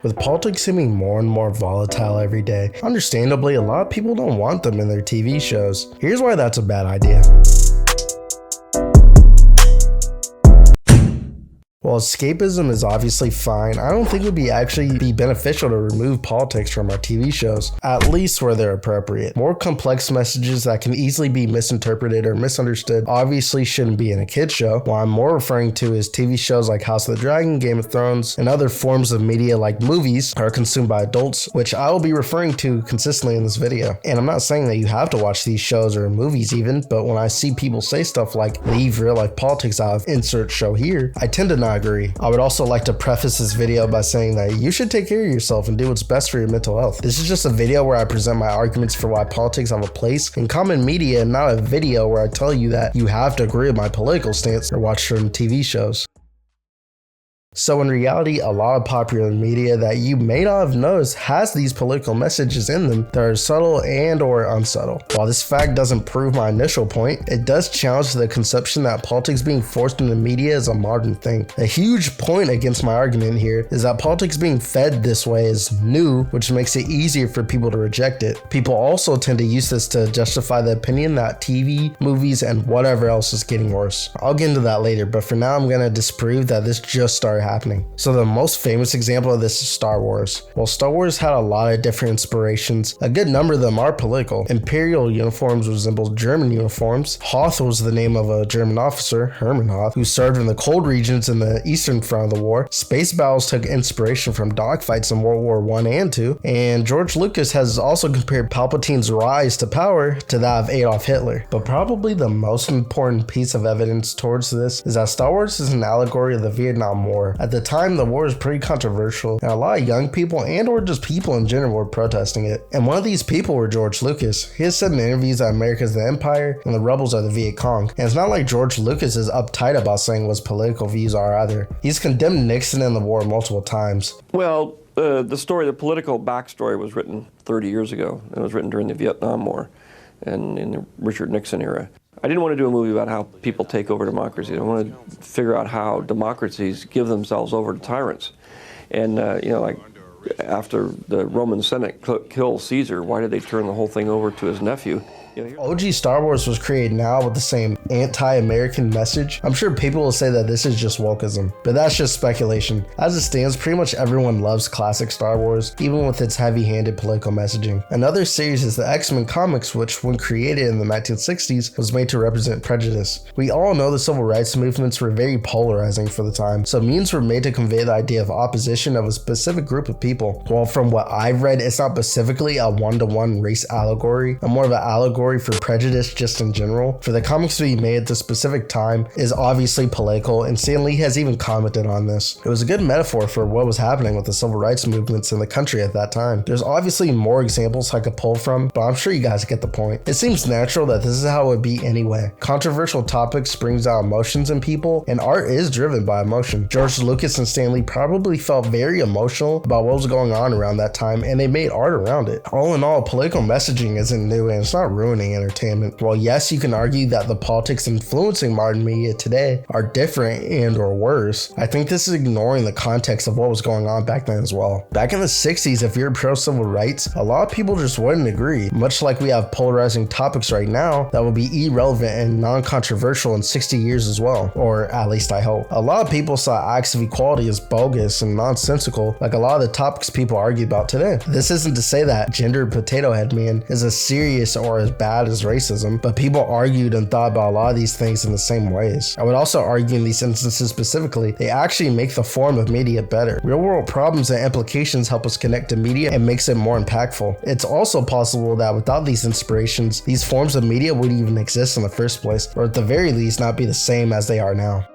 With politics seeming more and more volatile every day, understandably, a lot of people don't want them in their TV shows. Here's why that's a bad idea. While escapism is obviously fine, I don't think it would actually be beneficial to remove politics from our TV shows, at least where they're appropriate. More complex messages that can easily be misinterpreted or misunderstood obviously shouldn't be in a kid's show. What I'm more referring to is TV shows like House of the Dragon, Game of Thrones, and other forms of media like movies are consumed by adults, which I will be referring to consistently in this video. And I'm not saying that you have to watch these shows or movies even, but when I see people say stuff like leave real life politics out of insert show here, I tend to not agree. I would also like to preface this video by saying that you should take care of yourself and do what's best for your mental health. This is just a video where I present my arguments for why politics have a place in common media, and not a video where I tell you that you have to agree with my political stance or watch certain TV shows. So in reality, a lot of popular media that you may not have noticed has these political messages in them that are subtle and or unsubtle. While this fact doesn't prove my initial point, it does challenge the conception that politics being forced into media is a modern thing. A huge point against my argument here is that politics being fed this way is new, which makes it easier for people to reject it. People also tend to use this to justify the opinion that TV, movies, and whatever else is getting worse. I'll get into that later, but for now I'm gonna disprove that this just started happening. So the most famous example of this is Star Wars. While Star Wars had a lot of different inspirations, a good number of them are political. Imperial uniforms resembled German uniforms. Hoth was the name of a German officer, Hermann Hoth, who served in the cold regions in the eastern front of the war. Space battles took inspiration from dogfights in World War I and II, and George Lucas has also compared Palpatine's rise to power to that of Adolf Hitler. But probably the most important piece of evidence towards this is that Star Wars is an allegory of the Vietnam War. At the time, the war was pretty controversial, and a lot of young people and or just people in general were protesting it. And one of these people were George Lucas. He has said in interviews that America's the Empire and the rebels are the Viet Cong. And it's not like George Lucas is uptight about saying what his political views are either. He's condemned Nixon in the war multiple times. Well, the political backstory was written 30 years ago. It was written during the Vietnam War and in the Richard Nixon era. I didn't want to do a movie about how people take over democracy. I wanted to figure out how democracies give themselves over to tyrants. And, like after the Roman Senate killed Caesar, why did they turn the whole thing over to his nephew? OG Star Wars was created now with the same anti-American message. I'm sure people will say that this is just wokeism, but that's just speculation. As it stands, pretty much everyone loves classic Star Wars, even with its heavy-handed political messaging. Another series is the X-Men comics, which when created in the 1960s was made to represent prejudice. We all know the civil rights movements were very polarizing for the time, so memes were made to convey the idea of opposition of a specific group of people. While from what I've read, it's not specifically a one-to-one race allegory, but more of an allegory for prejudice just in general. For the comics to be made at the specific time is obviously political, and Stan Lee has even commented on this. It was a good metaphor for what was happening with the civil rights movements in the country at that time. There's obviously more examples I could pull from, but I'm sure you guys get the point. It seems natural that this is how it would be anyway. Controversial topics brings out emotions in people, and art is driven by emotion. George Lucas and Stan Lee probably felt very emotional about what was going on around that time, and they made art around it. All in all, political messaging isn't new, and it's not ruining entertainment. While yes, you can argue that the politics influencing modern media today are different and or worse, I think this is ignoring the context of what was going on back then as well. Back in the 60s, if you're pro civil rights, a lot of people just wouldn't agree, much like we have polarizing topics right now that will be irrelevant and non-controversial in 60 years as well, or at least I hope. A lot of people saw acts of equality as bogus and nonsensical, like a lot of the topics people argue about today. This isn't to say that gendered potato head man is as serious or as bad as racism, but people argued and thought about a lot of these things in the same ways. I would also argue in these instances specifically, they actually make the form of media better. Real world problems and implications help us connect to media and makes it more impactful. It's also possible that without these inspirations, these forms of media wouldn't even exist in the first place, or at the very least not be the same as they are now.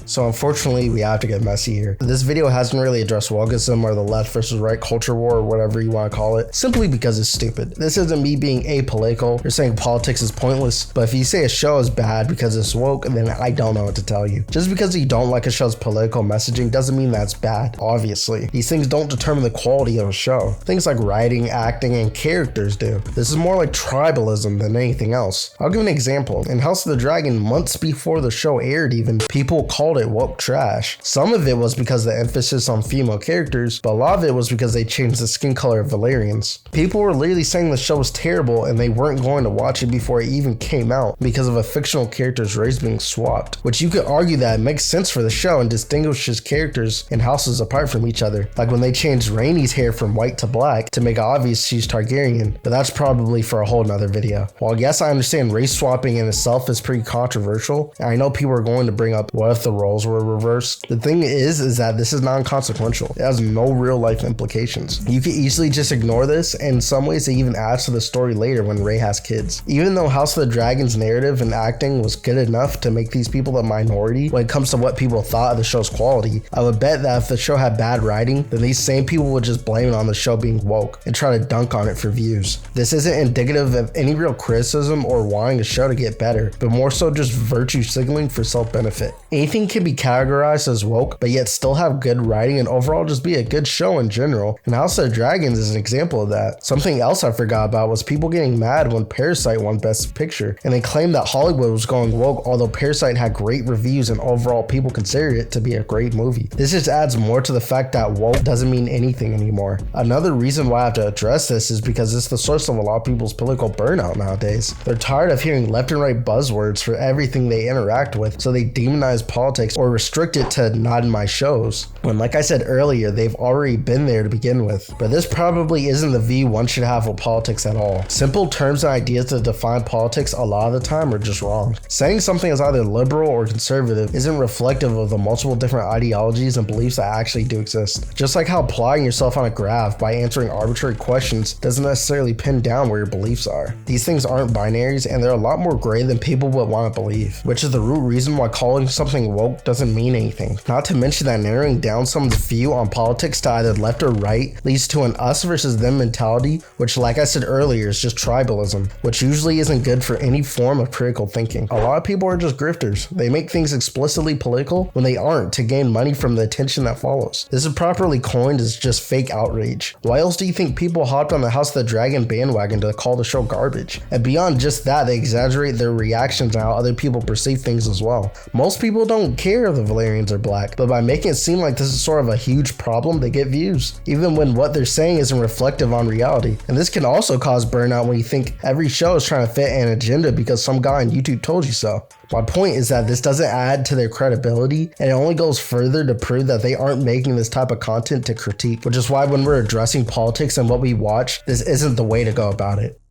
So unfortunately, we have to get messy here. This video hasn't really addressed wokeism or the left versus right culture war or whatever you want to call it, simply because it's stupid. This isn't me being apolitical or saying politics is pointless, but if you say a show is bad because it's woke, then I don't know what to tell you. Just because you don't like a show's political messaging doesn't mean that's bad, obviously. These things don't determine the quality of a show. Things like writing, acting, and characters do. This is more like tribalism than anything else. I'll give an example. In House of the Dragon, months before the show aired even, people called it woke trash. Some of it was because of the emphasis on female characters, but a lot of it was because they changed the skin color of Valerians. People were literally saying the show was terrible and they weren't going to watch it before it even came out because of a fictional character's race being swapped, which you could argue that it makes sense for the show and distinguishes characters and houses apart from each other, like when they changed Rhaenys hair from white to black to make it obvious she's Targaryen, but that's probably for a whole nother video. While yes, I understand race swapping in itself is pretty controversial, and I know people are going to bring up what if the roles were reversed. The thing is that this is non-consequential. It has no real life implications. You can easily just ignore this, and in some ways it even adds to the story later when Rhae has kids. Even though House of the Dragon's narrative and acting was good enough to make these people the minority when it comes to what people thought of the show's quality, I would bet that if the show had bad writing, then these same people would just blame it on the show being woke and try to dunk on it for views. This isn't indicative of any real criticism or wanting the show to get better, but more so just virtue signaling for self-benefit. Anything can be categorized as woke, but yet still have good writing and overall just be a good show in general, and House of Dragons is an example of that. Something else I forgot about was people getting mad when Parasite won Best Picture, and they claimed that Hollywood was going woke, although Parasite had great reviews and overall people considered it to be a great movie. This just adds more to the fact that woke doesn't mean anything anymore. Another reason why I have to address this is because it's the source of a lot of people's political burnout nowadays. They're tired of hearing left and right buzzwords for everything they interact with, so they demonize politics or restrict it to not in my shows, when like I said earlier, they've already been there to begin with. But this probably isn't the view one should have with politics at all. Simple terms and ideas to define politics a lot of the time are just wrong. Saying something is either liberal or conservative isn't reflective of the multiple different ideologies and beliefs that actually do exist. Just like how plotting yourself on a graph by answering arbitrary questions doesn't necessarily pin down where your beliefs are. These things aren't binaries, and they're a lot more gray than people would want to believe, which is the root reason why calling something woke doesn't mean anything. Not to mention that narrowing down someone's view on politics to either left or right leads to an us versus them mentality, which like I said earlier is just tribalism, which usually isn't good for any form of critical thinking. A lot of people are just grifters. They make things explicitly political when they aren't to gain money from the attention that follows. This is properly coined as just fake outrage. Why else do you think people hopped on the House of the Dragon bandwagon to call the show garbage? And beyond just that, they exaggerate their reactions and how other people perceive things as well. Most people don't care if the Valerians are black, but by making it seem like this is sort of a huge problem, they get views, even when what they're saying isn't reflective on reality. And this can also cause burnout when you think every show is trying to fit an agenda because some guy on YouTube told you so. My point is that this doesn't add to their credibility, and it only goes further to prove that they aren't making this type of content to critique, which is why when we're addressing politics and what we watch, this isn't the way to go about it.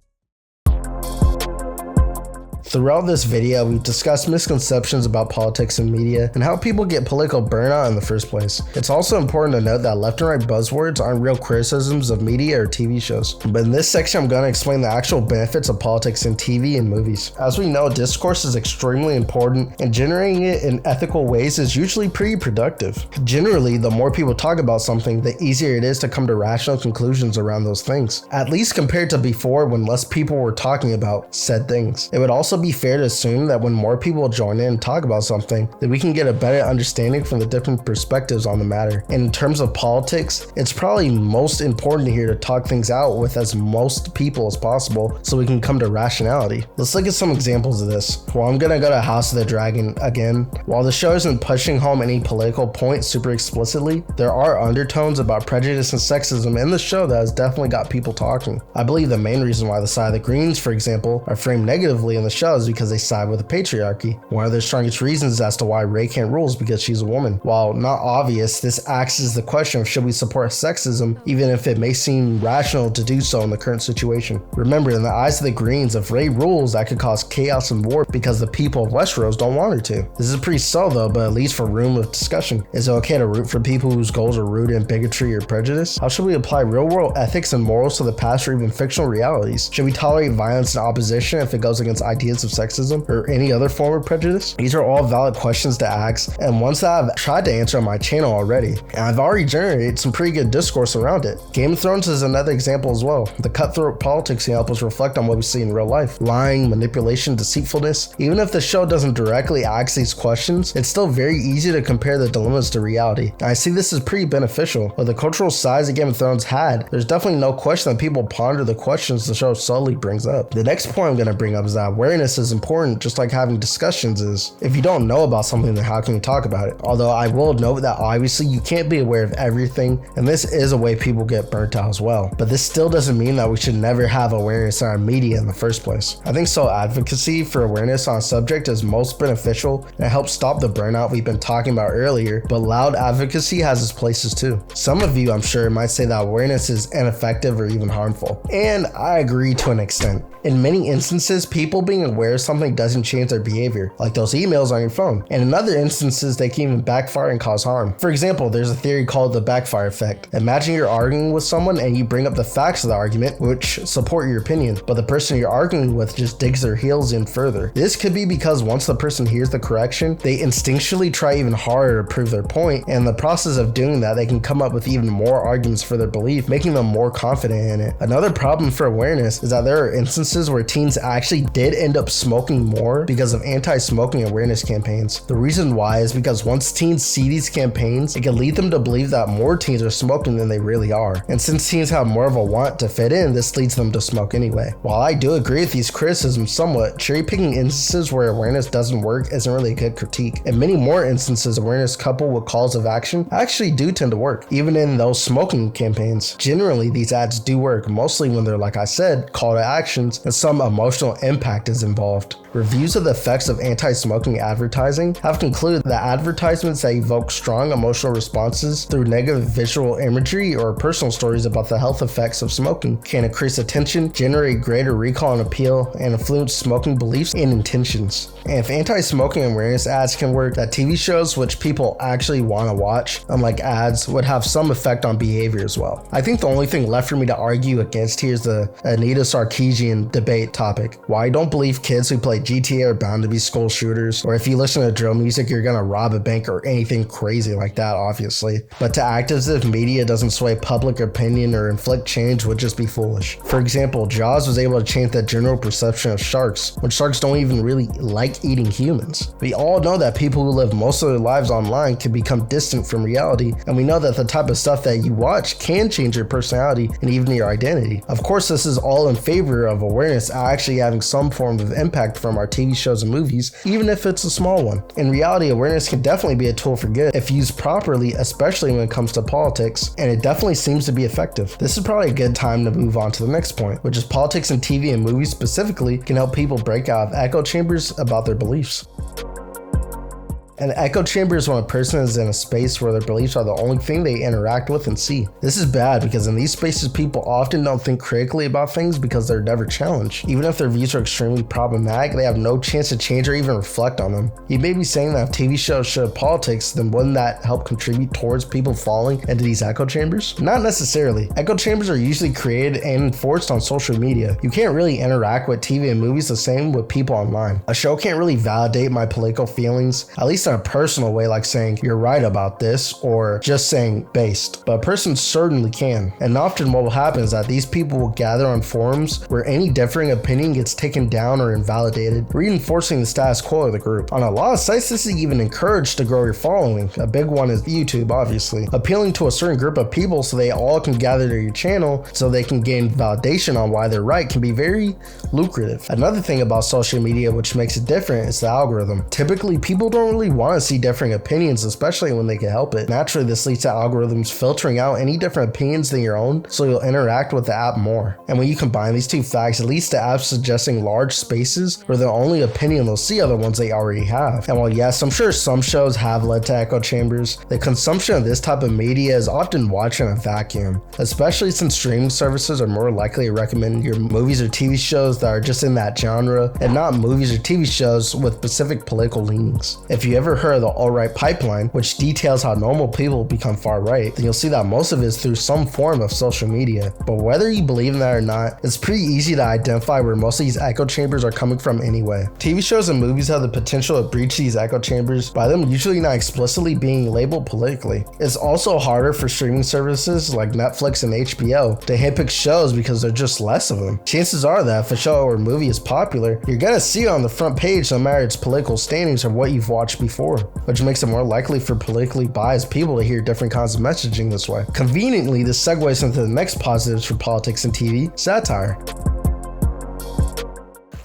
Throughout this video, we've discussed misconceptions about politics and media and how people get political burnout in the first place. It's also important to note that left and right buzzwords aren't real criticisms of media or TV shows. But in this section, I'm going to explain the actual benefits of politics in TV and movies. As we know, discourse is extremely important, and generating it in ethical ways is usually pretty productive. Generally, the more people talk about something, the easier it is to come to rational conclusions around those things, at least compared to before when less people were talking about said things. It would also be fair to assume that when more people join in and talk about something, that we can get a better understanding from the different perspectives on the matter. And in terms of politics, it's probably most important here to talk things out with as most people as possible so we can come to rationality. Let's look at some examples of this. Well, I'm gonna go to House of the Dragon again. While the show isn't pushing home any political point super explicitly, there are undertones about prejudice and sexism in the show that has definitely got people talking. I believe the main reason why the side of the Greens, for example, are framed negatively in the show is because they side with the patriarchy. One of their strongest reasons as to why Rhae can't rule is because she's a woman. While not obvious, this acts as the question of should we support sexism even if it may seem rational to do so in the current situation. Remember, in the eyes of the Greens, if Rhae rules, that could cause chaos and war because the people of Westeros don't want her to. This is pretty subtle though, but at least for room of discussion. Is it okay to root for people whose goals are rooted in bigotry or prejudice? How should we apply real world ethics and morals to the past or even fictional realities? Should we tolerate violence and opposition if it goes against ideas of sexism or any other form of prejudice? These are all valid questions to ask, and ones that I've tried to answer on my channel already, and I've already generated some pretty good discourse around it. Game of Thrones is another example as well. The cutthroat politics can help us reflect on what we see in real life. Lying, manipulation, deceitfulness. Even if the show doesn't directly ask these questions, it's still very easy to compare the dilemmas to reality. And I see this as pretty beneficial. With the cultural size that Game of Thrones had, there's definitely no question that people ponder the questions the show subtly brings up. The next point I'm going to bring up is that awareness awareness is important, just like having discussions is. If you don't know about something, then how can you talk about it? Although I will note that obviously you can't be aware of everything, and this is a way people get burnt out as well. But this still doesn't mean that we should never have awareness in our media in the first place. I think advocacy for awareness on a subject is most beneficial and it helps stop the burnout we've been talking about earlier, but loud advocacy has its places too. Some of you, I'm sure, might say that awareness is ineffective or even harmful, and I agree to an extent. In many instances, people being aware of something doesn't change their behavior, like those emails on your phone. And in other instances, they can even backfire and cause harm. For example, there's a theory called the backfire effect. Imagine you're arguing with someone and you bring up the facts of the argument, which support your opinion, but the person you're arguing with just digs their heels in further. This could be because once the person hears the correction, they instinctually try even harder to prove their point, and in the process of doing that, they can come up with even more arguments for their belief, making them more confident in it. Another problem for awareness is that there are instances where teens actually did end up smoking more because of anti-smoking awareness campaigns. The reason why is because once teens see these campaigns, it can lead them to believe that more teens are smoking than they really are. And since teens have more of a want to fit in, this leads them to smoke anyway. While I do agree with these criticisms somewhat, cherry-picking instances where awareness doesn't work isn't really a good critique. In many more instances, awareness coupled with calls of action actually do tend to work, even in those smoking campaigns. Generally, these ads do work, mostly when they're, like I said, call to actions and some emotional impact is involved. Reviews of the effects of anti-smoking advertising have concluded that advertisements that evoke strong emotional responses through negative visual imagery or personal stories about the health effects of smoking can increase attention, generate greater recall and appeal, and influence smoking beliefs and intentions. And if anti-smoking awareness ads can work, that TV shows which people actually want to watch, unlike ads, would have some effect on behavior as well. I think the only thing left for me to argue against here is the Anita Sarkeesian debate topic. Why I don't believe kids who play GTA are bound to be school shooters, or if you listen to drill music, you're gonna rob a bank or anything crazy like that, obviously. But to act as if media doesn't sway public opinion or inflict change would just be foolish. For example, Jaws was able to change the general perception of sharks, when sharks don't even really like eating humans. We all know that people who live most of their lives online can become distant from reality, and we know that the type of stuff that you watch can change your personality and even your identity. Of course, this is all in favor of awareness actually having some form of impact from our TV shows and movies, even if it's a small one. In reality, awareness can definitely be a tool for good if used properly, especially when it comes to politics, and it definitely seems to be effective. This is probably a good time to move on to the next point, which is politics in TV and movies specifically can help people break out of echo chambers about their beliefs. An echo chamber is when a person is in a space where their beliefs are the only thing they interact with and see. This is bad because in these spaces, people often don't think critically about things because they're never challenged. Even if their views are extremely problematic, they have no chance to change or even reflect on them. You may be saying that if TV shows show politics, then wouldn't that help contribute towards people falling into these echo chambers? Not necessarily. Echo chambers are usually created and enforced on social media. You can't really interact with TV and movies the same with people online. A show can't really validate my political feelings, at least in a personal way, like saying you're right about this or just saying based, but a person certainly can. And often what will happen is that these people will gather on forums where any differing opinion gets taken down or invalidated, reinforcing the status quo of the group. On a lot of sites, this is even encouraged to grow your following. A big one is YouTube, obviously, appealing to a certain group of people so they all can gather to your channel so they can gain validation on why they're right can be very lucrative. Another thing about social media which makes it different is the algorithm. Typically, people don't really want to see differing opinions, especially when they can help it. Naturally, this leads to algorithms filtering out any different opinions than your own, so you'll interact with the app more. And when you combine these two facts, it leads to apps suggesting large spaces where the only opinion they'll see are the ones they already have. And while yes, I'm sure some shows have led to echo chambers, the consumption of this type of media is often watched in a vacuum, especially since streaming services are more likely to recommend your movies or TV shows that are just in that genre, and not movies or TV shows with specific political leanings. If you ever heard of the alt-right pipeline, which details how normal people become far right, then you'll see that most of it is through some form of social media. But whether you believe in that or not, it's pretty easy to identify where most of these echo chambers are coming from anyway. TV shows and movies have the potential to breach these echo chambers by them usually not explicitly being labeled politically. It's also harder for streaming services like Netflix and HBO to handpick shows because there's just less of them. Chances are that if a show or movie is popular, you're gonna see it on the front page no matter its political standings or what you've watched before, which makes it more likely for politically biased people to hear different kinds of messaging this way. Conveniently, this segues into the next positives for politics and TV, satire.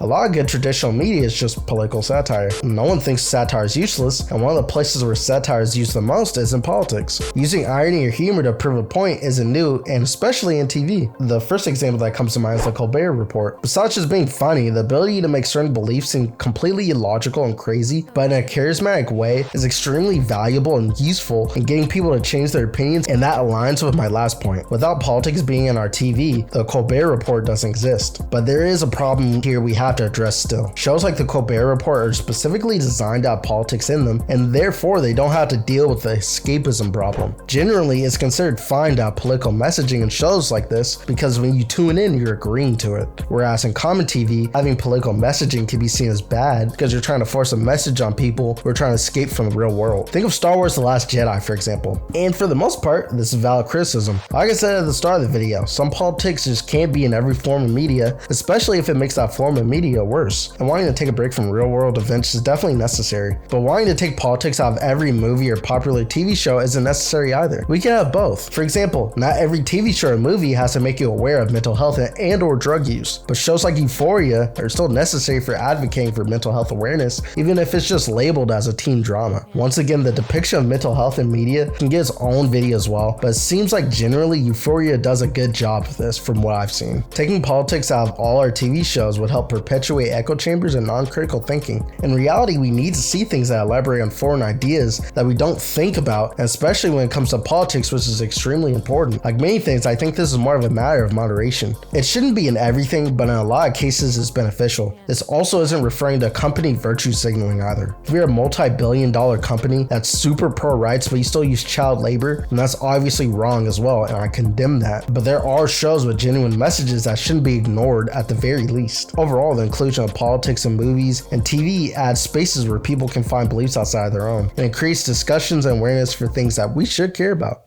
A lot of good traditional media is just political satire. No one thinks satire is useless, and one of the places where satire is used the most is in politics. Using irony or humor to prove a point isn't new, and especially in TV. The first example that comes to mind is the Colbert Report. Besides just being funny, the ability to make certain beliefs seem completely illogical and crazy, but in a charismatic way, is extremely valuable and useful in getting people to change their opinions, and that aligns with my last point. Without politics being in our TV, the Colbert Report doesn't exist. But there is a problem here we have to address still. Shows like the Colbert Report are specifically designed to have politics in them, and therefore they don't have to deal with the escapism problem. Generally, it's considered fine to have political messaging in shows like this because when you tune in, you're agreeing to it. Whereas in common TV, having political messaging can be seen as bad because you're trying to force a message on people who are trying to escape from the real world. Think of Star Wars The Last Jedi, for example. And for the most part, this is valid criticism. Like I said at the start of the video, some politics just can't be in every form of media, especially if it makes that form of media worse. And wanting to take a break from real world events is definitely necessary. But wanting to take politics out of every movie or popular TV show isn't necessary either. We can have both. For example, not every TV show or movie has to make you aware of mental health and or drug use, but shows like Euphoria are still necessary for advocating for mental health awareness, even if it's just labeled as a teen drama. Once again, the depiction of mental health in media can get its own video as well, but it seems like generally Euphoria does a good job of this from what I've seen. Taking politics out of all our TV shows would help perpetuate echo chambers and non-critical thinking. In reality, we need to see things that elaborate on foreign ideas that we don't think about, and especially when it comes to politics, which is extremely important. Like many things, I think this is more of a matter of moderation. It shouldn't be in everything, but in a lot of cases it's beneficial. This also isn't referring to company virtue signaling either. If you're a multi-billion-dollar company that's super pro-rights but you still use child labor, then that's obviously wrong as well, and I condemn that. But there are shows with genuine messages that shouldn't be ignored at the very least. Overall, the inclusion of politics in movies and TV adds spaces where people can find beliefs outside of their own, and it creates discussions and awareness for things that we should care about.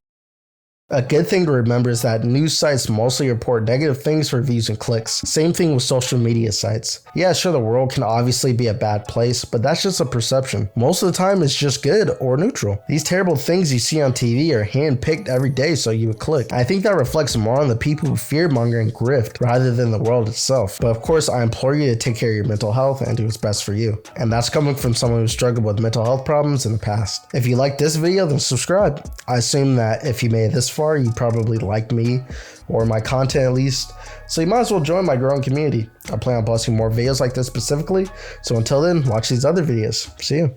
A good thing to remember is that news sites mostly report negative things for views and clicks. Same thing with social media sites. Yeah, sure, the world can obviously be a bad place, but that's just a perception. Most of the time it's just good or neutral. These terrible things you see on TV are hand-picked every day so you would click. I think that reflects more on the people who fear-monger and grift rather than the world itself. But of course, I implore you to take care of your mental health and do what's best for you. And that's coming from someone who struggled with mental health problems in the past. If you like this video, then subscribe. I assume that if you made it this far, you probably like me or my content at least, so you might as well join my growing community. I plan on posting more videos like this specifically, so until then, watch these other videos. See you.